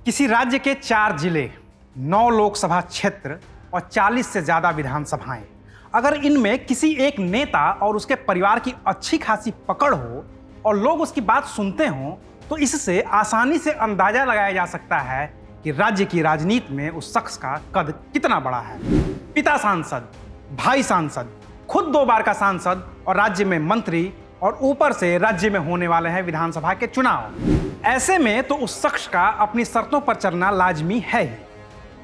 किसी राज्य के 4 जिले, 9 लोकसभा क्षेत्र और 40 से ज्यादा विधानसभाएं, अगर इनमें किसी एक नेता और उसके परिवार की अच्छी खासी पकड़ हो और लोग उसकी बात सुनते हों, तो इससे आसानी से अंदाजा लगाया जा सकता है कि राज्य की राजनीति में उस शख्स का कद कितना बड़ा है। पिता सांसद, भाई सांसद, खुद 2 बार का सांसद और राज्य में मंत्री, और ऊपर से राज्य में होने वाले हैं विधानसभा के चुनाव। ऐसे में तो उस शख्स का अपनी शर्तों पर चलना लाजमी है ही।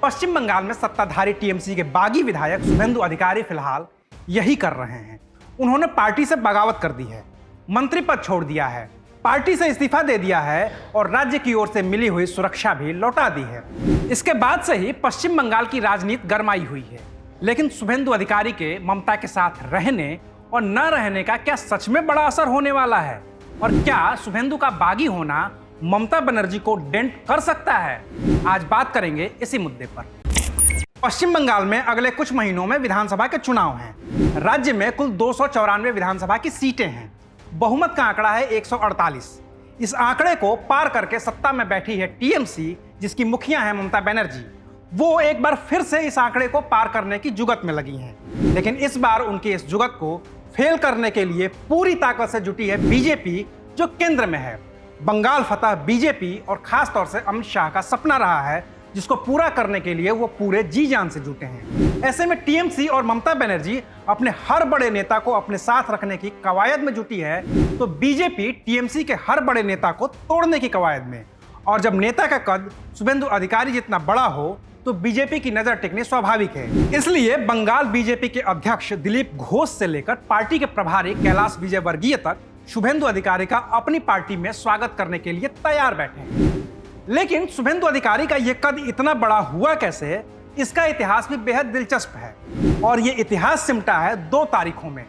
पश्चिम बंगाल में सत्ताधारी टीएमसी के बागी विधायक शुभेंदु अधिकारी फिलहाल यही कर रहे हैं। उन्होंने पार्टी से बगावत कर दी है, मंत्री पद छोड़ दिया है, पार्टी से इस्तीफा दे दिया है और राज्य की ओर से मिली हुई सुरक्षा भी लौटा दी है। इसके बाद से ही पश्चिम बंगाल की राजनीति गरमाई हुई है। लेकिन शुभेंदु अधिकारी के ममता के साथ रहने और न रहने का क्या सच में बड़ा असर होने वाला है? और क्या शुभेंदु का बागी होना ममता बनर्जी को डेंट कर सकता है? आज बात करेंगे इसी मुद्दे पर। पश्चिम बंगाल में अगले कुछ महीनों में विधानसभा के चुनाव हैं। राज्य में कुल 294 विधानसभा की सीटें हैं। बहुमत का आंकड़ा है 148। इस आंकड़े को पार करके सत्ता में बैठी है टीएमसी, जिसकी मुखिया है ममता बनर्जी। वो एक बार फिर से इस आंकड़े को पार करने की जुगत में लगी हैं। लेकिन इस बार उनकी इस जुगत को फेल करने के लिए पूरी ताकत से जुटी है बीजेपी, जो केंद्र में है। बंगाल फतह बीजेपी और खास तौर से अमित शाह का सपना रहा है, जिसको पूरा करने के लिए वो पूरे जी जान से जुटे हैं। ऐसे में टीएमसी और ममता बनर्जी अपने हर बड़े नेता को अपने साथ रखने की कवायद में जुटी है, तो बीजेपी टीएमसी के हर बड़े नेता को तोड़ने की कवायद में। और जब नेता का कद शुभेंदु अधिकारी जितना बड़ा हो, तो बीजेपी की नजर टिकनी स्वाभाविक है। इसलिए बंगाल बीजेपी के अध्यक्ष दिलीप घोष से लेकर पार्टी के प्रभारी कैलाश विजयवर्गीय तक शुभेंदु अधिकारी का अपनी पार्टी में स्वागत करने के लिए तैयार बैठे हैं। लेकिन शुभेंदु अधिकारी का यह कद इतना बड़ा हुआ कैसे, इसका इतिहास भी बेहद दिलचस्प है। और यह इतिहास सिमटा है 2 तारीखों में।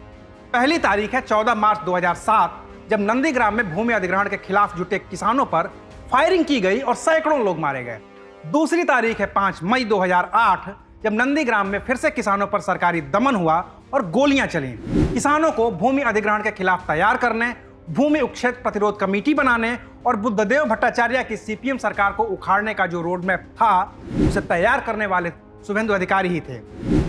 पहली तारीख है 14 मार्च 2007, जब नंदीग्राम में भूमि अधिग्रहण के खिलाफ जुटे किसानों पर फायरिंग की गई और सैकड़ों लोग मारे गए। दूसरी तारीख है 5 मई 2008, जब नंदीग्राम में फिर से किसानों पर सरकारी दमन हुआ और गोलियां चली। किसानों को भूमि अधिग्रहण के खिलाफ तैयार करने, भूमि उच्छेद प्रतिरोध कमेटी बनाने और बुद्धदेव भट्टाचार्य की सीपीएम सरकार को उखाड़ने का जो रोड मैप था, उसे तैयार करने वाले शुभेंदु अधिकारी ही थे।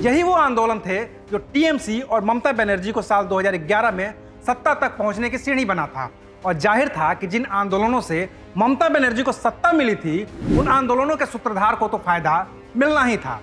यही वो आंदोलन थे जो टीएमसी और ममता बनर्जी को साल 2011 में सत्ता तक पहुंचने की सीढ़ी बना था। और जाहिर था कि जिन आंदोलनों से ममता बनर्जी को सत्ता मिली थी, उन आंदोलनों के सूत्रधार को तो फायदा मिलना ही था।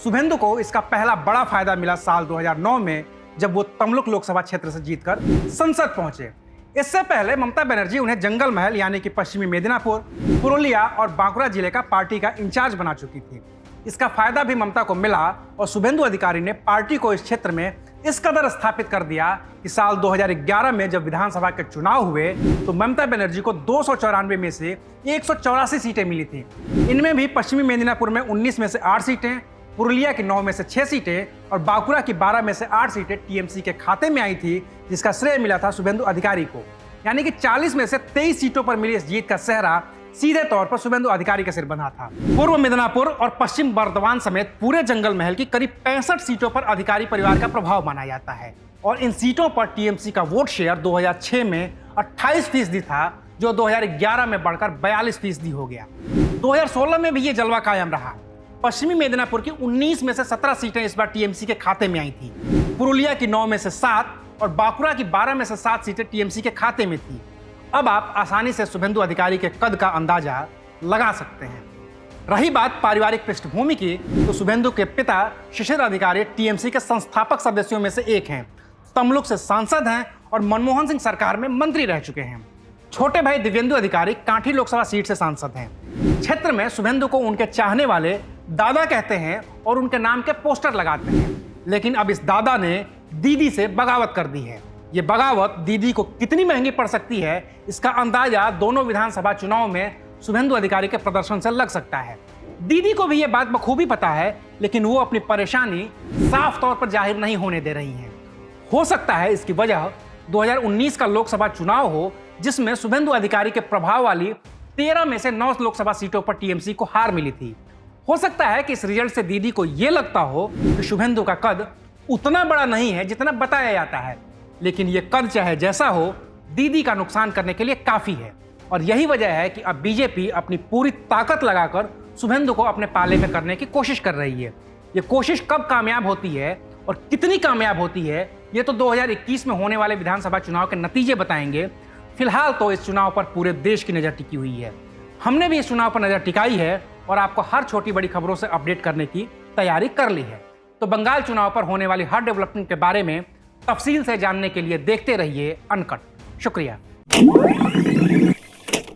शुभेंदु को इसका पहला बड़ा फायदा मिला साल 2009 में, जब वो तमलुक लोकसभा क्षेत्र से जीतकर संसद पहुंचे। इससे पहले ममता बनर्जी उन्हें जंगल महल यानी कि पश्चिमी मेदिनीपुर, पुरुलिया और बांकुड़ा जिले का पार्टी का इंचार्ज बना चुकी थी। इसका फायदा भी ममता को मिला और शुभेंदु अधिकारी ने पार्टी को इस क्षेत्र में इस कदर स्थापित कर दिया कि साल 2011 में जब विधानसभा के चुनाव हुए, तो ममता बनर्जी को 294 में से 184 सीटें मिली थी। इनमें भी पश्चिमी मेदिनीपुर में 19 में से 8 सीटें, पुरुलिया की 9 में से 6 सीटें और बांकुड़ा की 12 में से 8 सीटें टीएमसी के खाते में आई थी, जिसका श्रेय मिला था शुभेंदु अधिकारी को। यानी कि 40 में से 23 सीटों पर मिली इस जीत का सेहरा सीधे तौर पर शुभेंदु अधिकारी के सिर बंधा था। पूर्व मिदनापुर और पश्चिम बर्दवान समेत पूरे जंगल महल की करीब 65 सीटों पर अधिकारी परिवार का प्रभाव माना जाता है। और इन सीटों पर टीएमसी का वोट शेयर 2006 में 28% था, जो 2011 में बढ़कर 42% हो गया। 2016 में भी ये जलवा कायम रहा। पश्चिमी मेदिनीपुर की 19 में से 17 सीटें इस बार टीएमसी के खाते में आई थी। पुरुलिया की 9 में से 7 और बांकुड़ा की 12 में से 7 सीटें टीएमसी के खाते में थी। अब आप आसानी से शुभेंदु अधिकारी के कद का अंदाजा लगा सकते हैं। रही बात पारिवारिक पृष्ठभूमि की, तो शुभेंदु के पिता शिशिर अधिकारी टीएमसी के संस्थापक सदस्यों में से एक हैं। तमलुक से सांसद हैं और मनमोहन सिंह सरकार में मंत्री रह चुके हैं। छोटे भाई दिव्येंदु अधिकारी कांठी लोकसभा सीट से सांसद हैं। क्षेत्र में शुभेंदु को उनके चाहने वाले दादा कहते हैं और उनके नाम के पोस्टर लगाते हैं। लेकिन अब इस दादा ने दीदी से बगावत कर दी है। ये बगावत दीदी को कितनी महंगी पड़ सकती है, इसका अंदाजा दोनों विधानसभा चुनाव में शुभेंदु अधिकारी के प्रदर्शन से लग सकता है। दीदी को भी ये बात बखूबी पता है, लेकिन वो अपनी परेशानी साफ तौर पर जाहिर नहीं होने दे रही हैं। हो सकता है इसकी वजह 2019 का लोकसभा चुनाव हो, जिसमें शुभेंदु अधिकारी के प्रभाव वाली 13 में से 9 लोकसभा सीटों पर टीएमसी को हार मिली थी। हो सकता है कि इस रिजल्ट से दीदी को यह लगता हो कि शुभेंदु का कद उतना बड़ा नहीं है जितना बताया जाता है, लेकिन यह कद चाहे जैसा हो, दीदी का नुकसान करने के लिए काफी है। और यही वजह है कि अब बीजेपी अपनी पूरी ताकत लगाकर शुभेंदु को अपने पाले में करने की कोशिश कर रही है। ये कोशिश कब कामयाब होती है और कितनी कामयाब होती है, ये तो 2021 में होने वाले विधानसभा चुनाव के नतीजे बताएंगे। फिलहाल तो इस चुनाव पर पूरे देश की नज़र टिकी हुई है। हमने भी इस चुनाव पर नज़र टिकाई है और आपको हर छोटी बड़ी खबरों से अपडेट करने की तैयारी कर ली है। तो बंगाल चुनाव पर होने वाली हर डेवलपमेंट के बारे में तफसील से जानने के लिए देखते रहिए अनकट। शुक्रिया।